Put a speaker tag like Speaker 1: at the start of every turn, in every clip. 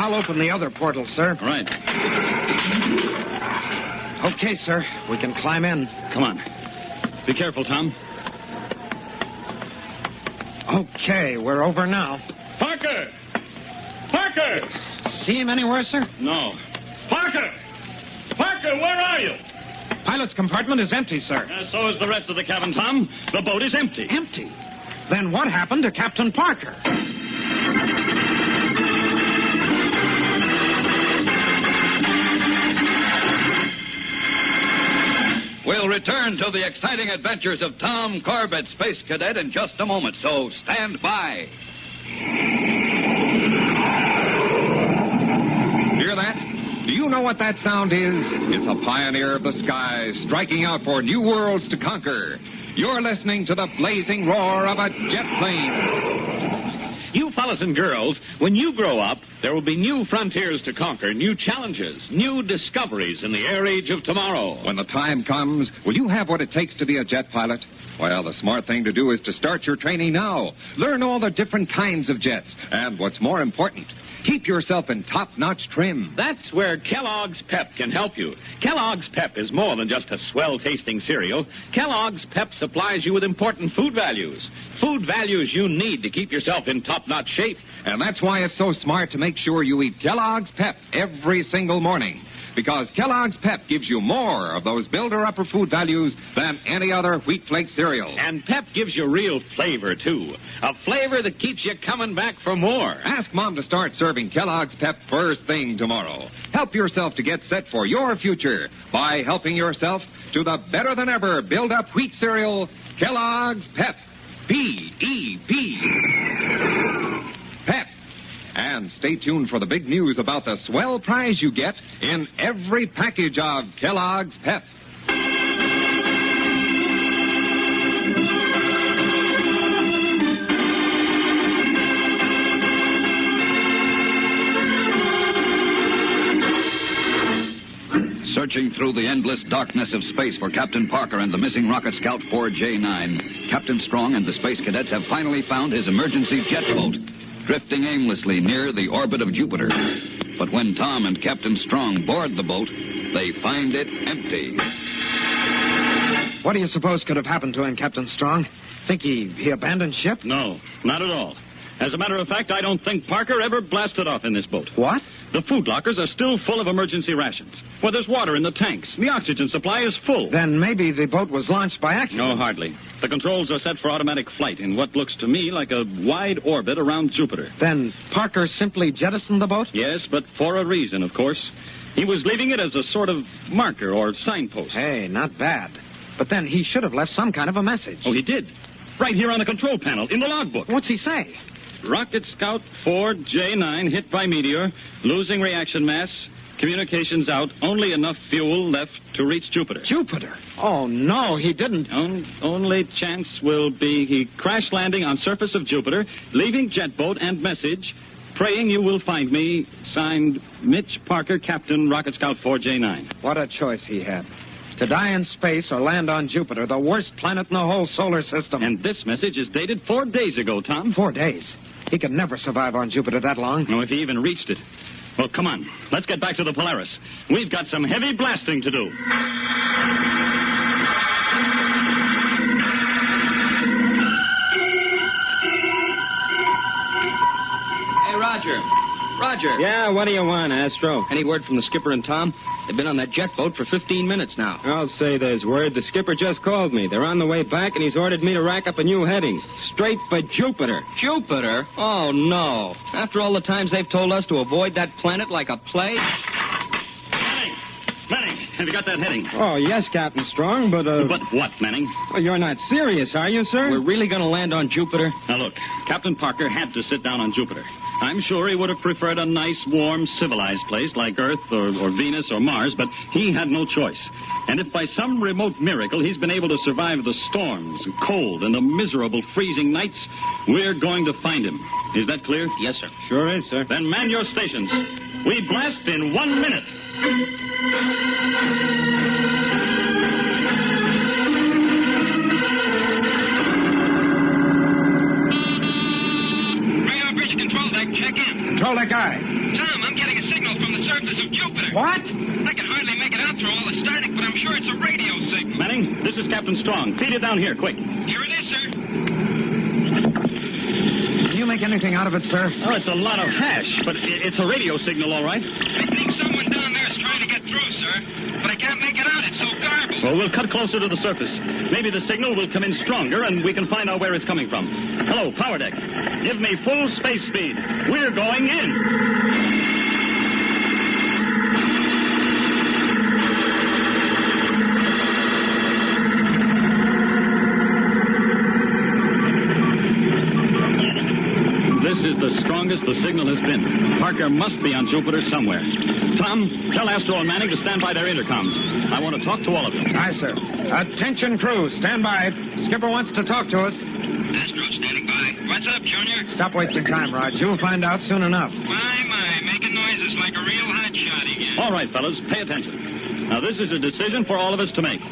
Speaker 1: I'll open the other portal, sir.
Speaker 2: Right.
Speaker 1: Okay, sir. We can climb in.
Speaker 2: Come on. Be careful, Tom.
Speaker 1: Okay, we're over now.
Speaker 2: Parker! Parker!
Speaker 1: See him anywhere, sir?
Speaker 2: No. Parker! Parker, where are you?
Speaker 1: Pilot's compartment is empty, sir.
Speaker 2: So is the rest of the cabin, Tom. The boat is empty.
Speaker 1: Empty? Then what happened to Captain Parker?
Speaker 3: We'll return to the exciting adventures of Tom Corbett, Space Cadet, in just a moment, so stand by.
Speaker 4: Hear that? Do you know what that sound is? It's a pioneer of the skies striking out for new worlds to conquer. You're listening to the blazing roar of a jet plane.
Speaker 2: You fellas and girls, when you grow up, there will be new frontiers to conquer, new challenges, new discoveries in the air age of tomorrow.
Speaker 4: When the time comes, will you have what it takes to be a jet pilot? Well, the smart thing to do is to start your training now. Learn all the different kinds of jets. And what's more important, keep yourself in top-notch trim.
Speaker 2: That's where Kellogg's Pep can help you. Kellogg's Pep is more than just a swell-tasting cereal. Kellogg's Pep supplies you with important food values. Food values you need to keep yourself in top-notch shape.
Speaker 4: And that's why it's so smart to make sure you eat Kellogg's Pep every single morning. Because Kellogg's Pep gives you more of those builder-upper food values than any other wheat flake cereal.
Speaker 2: And Pep gives you real flavor, too. A flavor that keeps you coming back for more.
Speaker 4: Ask Mom to start serving Kellogg's Pep first thing tomorrow. Help yourself to get set for your future by helping yourself to the better-than-ever build-up wheat cereal, Kellogg's Pep. P-E-P. Pep. And stay tuned for the big news about the swell prize you get in every package of Kellogg's Pep.
Speaker 3: Searching through the endless darkness of space for Captain Parker and the missing rocket scout 4J9, Captain Strong and the Space Cadets have finally found his emergency jet boat, drifting aimlessly near the orbit of Jupiter. But when Tom and Captain Strong board the boat, they find it empty.
Speaker 1: What do you suppose could have happened to him, Captain Strong? Think he abandoned ship?
Speaker 2: No, not at all. As a matter of fact, I don't think Parker ever blasted off in this boat.
Speaker 1: What?
Speaker 2: The food lockers are still full of emergency rations. Well, there's water in the tanks. The oxygen supply is full.
Speaker 1: Then maybe the boat was launched by accident.
Speaker 2: No, hardly. The controls are set for automatic flight in what looks to me like a wide orbit around Jupiter.
Speaker 1: Then Parker simply jettisoned the boat?
Speaker 2: Yes, but for a reason, of course. He was leaving it as a sort of marker or signpost.
Speaker 1: Hey, not bad. But then he should have left some kind of a message.
Speaker 2: Oh, he did. Right here on the control panel, in the logbook.
Speaker 1: What's he say?
Speaker 2: Rocket Scout 4J9 hit by meteor, losing reaction mass, communications out, only enough fuel left to reach Jupiter.
Speaker 1: Jupiter? Oh, no, he didn't.
Speaker 2: Only chance will be he crash landing on surface of Jupiter, leaving jet boat and message, praying you will find me, signed Mitch Parker, Captain, Rocket Scout 4J9.
Speaker 1: What a choice he had. To die in space or land on Jupiter, the worst planet in the whole solar system.
Speaker 2: And this message is dated 4 days ago, Tom.
Speaker 1: 4 days? He could never survive on Jupiter that long.
Speaker 2: No, if he even reached it. Well, come on. Let's get back to the Polaris. We've got some heavy blasting to do.
Speaker 5: Hey, Roger. Roger.
Speaker 6: Yeah, what do you want, Astro?
Speaker 5: Any word from the skipper and Tom? They've been on that jet boat for 15 minutes now.
Speaker 6: I'll say there's word. The skipper just called me. They're on the way back, and he's ordered me to rack up a new heading. Straight for Jupiter.
Speaker 5: Jupiter? Oh, no. After all the times they've told us to avoid that planet like a plague?
Speaker 2: Manning, have you got that heading?
Speaker 6: Oh, yes, Captain Strong, but,
Speaker 2: But what, Manning?
Speaker 6: Well, you're not serious, are you, sir?
Speaker 5: We're really going to land on Jupiter?
Speaker 2: Now, look, Captain Parker had to sit down on Jupiter. I'm sure he would have preferred a nice, warm, civilized place like Earth or Venus or Mars, but he had no choice. And if by some remote miracle he's been able to survive the storms, cold, and the miserable freezing nights, we're going to find him. Is that clear?
Speaker 5: Yes, sir.
Speaker 6: Sure is, sir.
Speaker 2: Then man your stations. We blast in 1 minute.
Speaker 7: Radar bridge control deck, check in.
Speaker 1: Control that guy.
Speaker 7: Tom, I'm getting a signal from the surface of Jupiter.
Speaker 1: What?
Speaker 7: I can hardly make it out through all the static, but I'm sure it's a radio signal.
Speaker 2: Manning, this is Captain Strong. Feed it down here, quick.
Speaker 7: Here it is, sir.
Speaker 1: Can you make anything out of it, sir?
Speaker 2: Oh, it's a lot of hash, but it's a radio signal, all right.
Speaker 7: I think someone down there is trying to get through, sir. But I can't make it out. It's so garbled.
Speaker 2: Well, we'll cut closer to the surface. Maybe the signal will come in stronger, and we can find out where it's coming from. Hello, power deck. Give me full space speed. We're going in. This is the strongest the signal has been. Parker must be on Jupiter somewhere. Tom, tell Astro and Manning to stand by their intercoms. I want to talk to all of them.
Speaker 1: Aye, sir. Attention, crew. Stand by. Skipper wants to talk to us.
Speaker 7: Astro standing by. What's up, Junior?
Speaker 1: Stop wasting time, Raj. You'll find out soon enough.
Speaker 7: My, making noises like a real hot shot again.
Speaker 2: All right, fellas, pay attention. Now, this is a decision for all of us to make.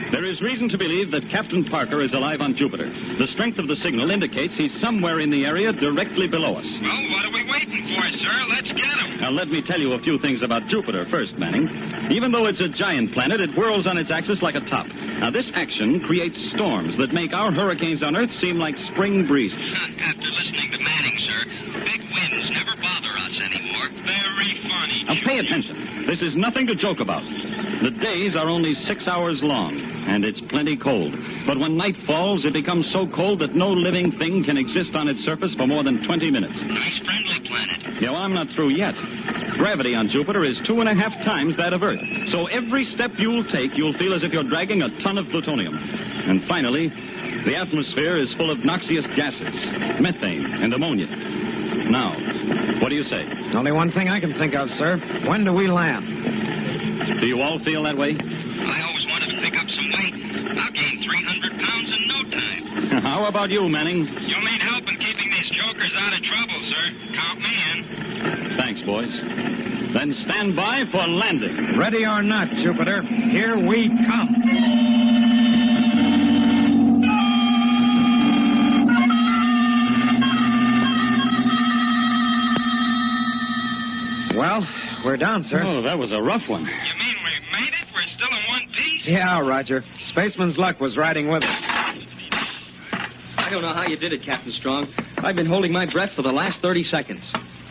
Speaker 2: There is reason to believe that Captain Parker is alive on Jupiter. The strength of the signal indicates he's somewhere in the area directly below us.
Speaker 7: Well, what are we waiting for, sir? Let's get him.
Speaker 2: Now, let me tell you a few things about Jupiter first, Manning. Even though it's a giant planet, it whirls on its axis like a top. Now, this action creates storms that make our hurricanes on Earth seem like spring breezes.
Speaker 7: After listening to Manning, sir, big winds never bother us anymore. Very funny.
Speaker 2: Now, pay attention. This is nothing to joke about. The days are only 6 hours long, and it's plenty cold. But when night falls, it becomes so cold that no living thing can exist on its surface for more than 20 minutes.
Speaker 7: Nice friendly planet.
Speaker 2: Yeah, well, I'm not through yet. Gravity on Jupiter is 2.5 times that of Earth. So every step you'll take, you'll feel as if you're dragging a ton of plutonium. And finally, the atmosphere is full of noxious gases, methane and ammonia. Now, what do you say?
Speaker 1: Only one thing I can think of, sir. When do we land?
Speaker 2: Do you all feel that way?
Speaker 7: I always wanted to pick up some weight. I'll gain 300 pounds in no time.
Speaker 2: How about you, Manning?
Speaker 7: You'll need help in keeping these jokers out of trouble, sir. Count me in.
Speaker 2: Thanks, boys. Then stand by for landing.
Speaker 1: Ready or not, Jupiter, here we come. Well, we're down, sir.
Speaker 2: Oh, that was a rough one.
Speaker 7: You mean we made it? We're still in one piece?
Speaker 1: Yeah, Roger. Spaceman's luck was riding with us.
Speaker 5: I don't know how you did it, Captain Strong. I've been holding my breath for the last 30 seconds.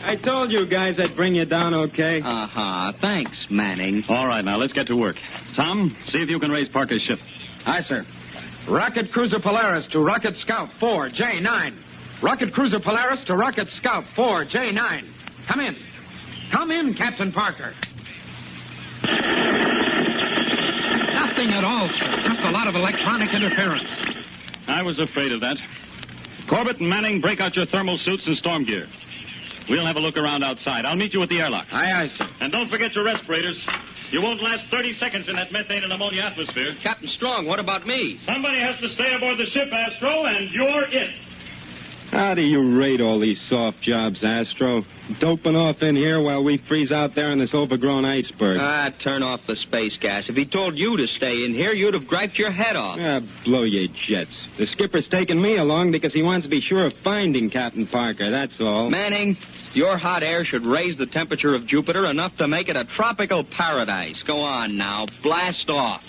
Speaker 6: I told you guys I'd bring you down okay.
Speaker 5: Uh-huh. Thanks, Manning.
Speaker 2: All right, now, let's get to work. Tom, see if you can raise Parker's ship.
Speaker 1: Aye, sir. Rocket Cruiser Polaris to Rocket Scout 4J9. Rocket Cruiser Polaris to Rocket Scout 4J9. Come in. Come in, Captain Parker. Nothing at all, sir. Just a lot of electronic interference.
Speaker 2: I was afraid of that. Corbett and Manning, break out your thermal suits and storm gear. We'll have a look around outside. I'll meet you at the airlock.
Speaker 1: Aye, aye, sir.
Speaker 2: And don't forget your respirators. You won't last 30 seconds in that methane and ammonia atmosphere.
Speaker 5: Captain Strong, what about me?
Speaker 2: Somebody has to stay aboard the ship, Astro, and you're it.
Speaker 6: How do you rate all these soft jobs, Astro? Doping off in here while we freeze out there in this overgrown iceberg.
Speaker 5: Turn off the space gas. If he told you to stay in here, you'd have griped your head off.
Speaker 6: Blow your jets. The skipper's taking me along because he wants to be sure of finding Captain Parker, that's all.
Speaker 5: Manning, your hot air should raise the temperature of Jupiter enough to make it a tropical paradise. Go on now. Blast off.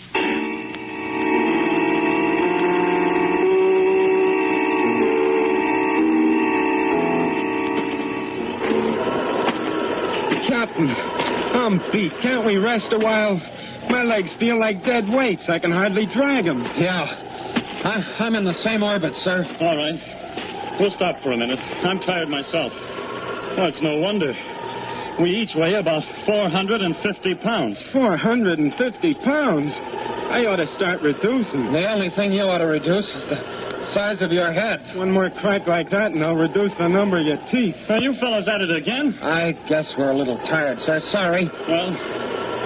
Speaker 6: Captain, I'm beat. Can't we rest a while? My legs feel like dead weights. I can hardly drag them.
Speaker 1: Yeah. I'm in the same orbit, sir.
Speaker 2: All right. We'll stop for a minute. I'm tired myself. Well, it's no wonder. We each weigh about 450 pounds.
Speaker 6: 450 pounds? I ought to start reducing.
Speaker 1: The only thing you ought to reduce is the size of your head.
Speaker 6: One more crack like that, and I'll reduce the number of your teeth.
Speaker 2: Now, you fellas at it again?
Speaker 1: I guess we're a little tired, sir. Sorry.
Speaker 2: Well,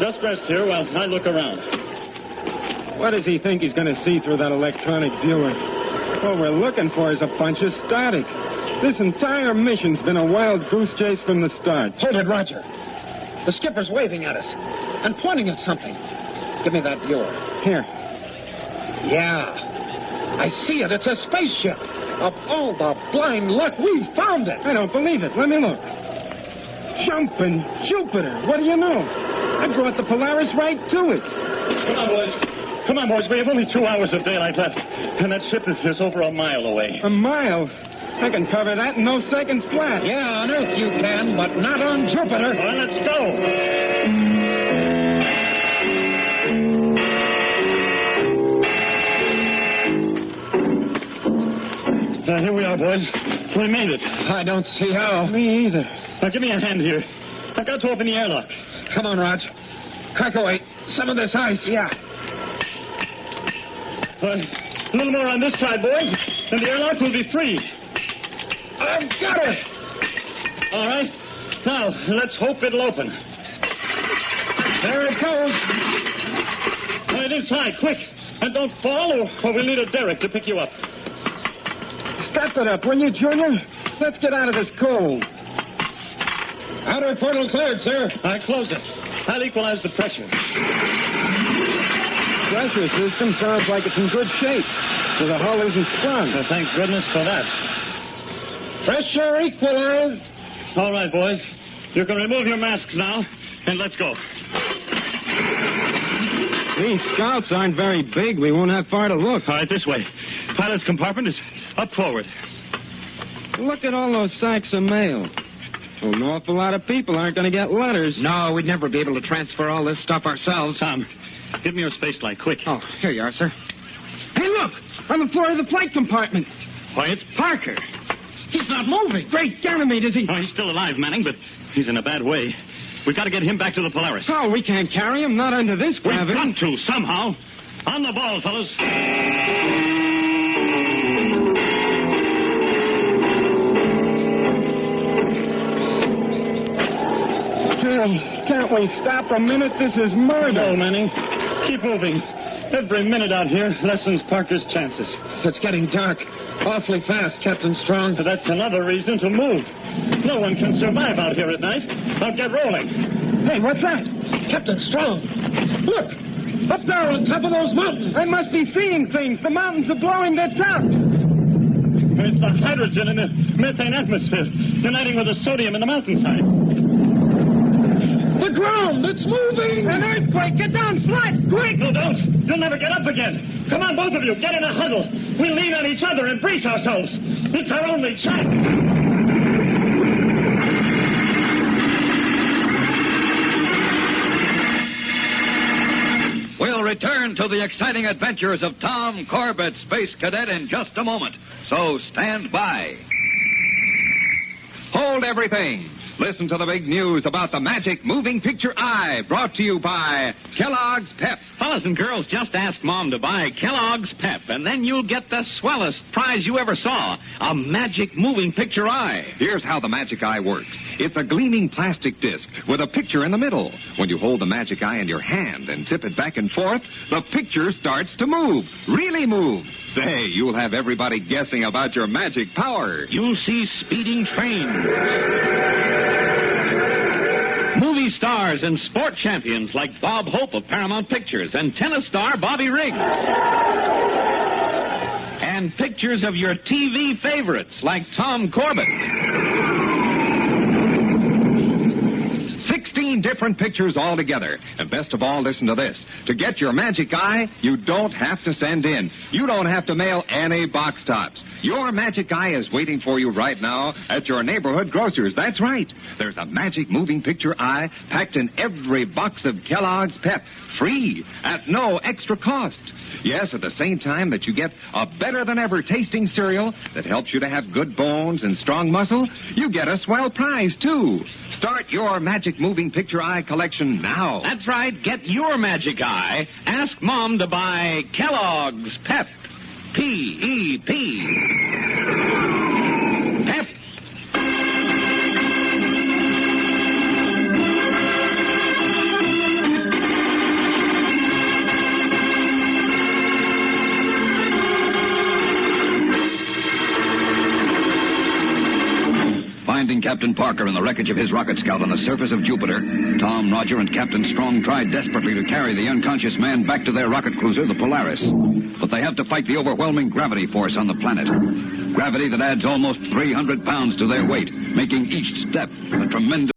Speaker 2: just rest here while I look around.
Speaker 6: What does he think he's going to see through that electronic viewer? What we're looking for is a bunch of static. This entire mission's been a wild goose chase from the start.
Speaker 1: Hold it, Roger. The skipper's waving at us and pointing at something. Give me that viewer.
Speaker 6: Here.
Speaker 1: Yeah. I see it. It's a spaceship. Of all the blind luck, we found it.
Speaker 6: I don't believe it. Let me look. Jumping Jupiter. What do you know? I brought the Polaris right to it.
Speaker 2: Come on, boys. Come on, boys. We have only 2 hours of daylight left. And that ship is over a mile away.
Speaker 6: A mile? I can cover that in no seconds flat.
Speaker 1: Yeah, on Earth you can, but not on Jupiter.
Speaker 2: Well, let's go. Here we are, boys. We made it.
Speaker 1: I don't see how.
Speaker 6: Me either.
Speaker 2: Now, give me a hand here. I've got to open the airlock.
Speaker 1: Come on, Rog. Crack away some of this ice.
Speaker 6: Yeah.
Speaker 2: A little more on this side, boys, and the airlock will be free.
Speaker 1: I've got it.
Speaker 2: All right. Now, let's hope it'll open.
Speaker 1: There it goes.
Speaker 2: Right inside, quick. And don't fall, or we'll need a derrick to pick you up.
Speaker 6: Step it up, will you, Junior? Let's get out of this cold.
Speaker 1: Outer portal cleared, sir.
Speaker 2: I close it. I'll equalize the pressure.
Speaker 6: Pressure system sounds like it's in good shape, so the hull isn't sprung.
Speaker 2: Well, thank goodness for that.
Speaker 1: Pressure equalized.
Speaker 2: All right, boys. You can remove your masks now, and let's go.
Speaker 6: These scouts aren't very big. We won't have far to look.
Speaker 2: All right, this way. Pilot's compartment is up forward.
Speaker 6: Look at all those sacks of mail. Well, an awful lot of people aren't going to get letters.
Speaker 1: No, we'd never be able to transfer all this stuff ourselves.
Speaker 2: Tom, give me your space light, quick.
Speaker 1: Oh, here you are, sir.
Speaker 6: Hey, look! On the floor of the flight compartment.
Speaker 2: Why, it's Parker.
Speaker 6: He's not moving. Great Ganymede, is he?
Speaker 2: Oh, he's still alive, Manning, but he's in a bad way. We've got to get him back to the Polaris.
Speaker 6: Oh, we can't carry him, not under this gravity.
Speaker 2: We've got to, somehow. On the ball, fellas.
Speaker 6: Can't we stop a minute? This is murder.
Speaker 2: No, Manning. Keep moving. Every minute out here lessens Parker's chances.
Speaker 1: It's getting dark. Awfully fast, Captain Strong.
Speaker 2: But that's another reason to move. No one can survive out here at night. Now get rolling.
Speaker 6: Hey, what's that?
Speaker 1: Captain Strong. Look! Up there on top of those mountains.
Speaker 6: I must be seeing things. The mountains are blowing their tops.
Speaker 2: It's the hydrogen in the methane atmosphere uniting with the sodium in the mountainside.
Speaker 1: The ground, it's moving!
Speaker 6: An earthquake! Get down flat! Quick!
Speaker 2: No, don't! You'll never get up again! Come on, both of you, get in a huddle! We'll lean on each other and brace ourselves! It's our only chance!
Speaker 3: We'll return to the exciting adventures of Tom Corbett, Space Cadet, in just a moment. So stand by.
Speaker 4: Hold everything. Listen to the big news about the magic moving picture eye, brought to you by Kellogg's Pep.
Speaker 2: Fellas and girls, just ask Mom to buy Kellogg's Pep, and then you'll get the swellest prize you ever saw, a magic moving picture eye.
Speaker 4: Here's how the magic eye works. It's a gleaming plastic disc with a picture in the middle. When you hold the magic eye in your hand and tip it back and forth, the picture starts to move. Really move. Say, you'll have everybody guessing about your magic power.
Speaker 2: You'll see speeding trains, movie stars and sport champions like Bob Hope of Paramount Pictures and tennis star Bobby Riggs. And pictures of your TV favorites like Tom Corbett.
Speaker 4: 16 different pictures altogether. And best of all, listen to this. To get your magic eye, you don't have to send in. You don't have to mail any box tops. Your magic eye is waiting for you right now at your neighborhood grocer's. That's right. There's a magic moving picture eye packed in every box of Kellogg's Pep, free, at no extra cost. Yes, at the same time that you get a better-than-ever tasting cereal that helps you to have good bones and strong muscle, you get a swell prize, too. Start your magic moving picture eye collection now.
Speaker 2: That's right. Get your magic eye. Ask Mom to buy Kellogg's Pep. P-E-P. Pep.
Speaker 3: Finding Captain Parker in the wreckage of his rocket scout on the surface of Jupiter, Tom, Roger, and Captain Strong tried desperately to carry the unconscious man back to their rocket cruiser, the Polaris. But they have to fight the overwhelming gravity force on the planet. Gravity that adds almost 300 pounds to their weight, making each step a tremendous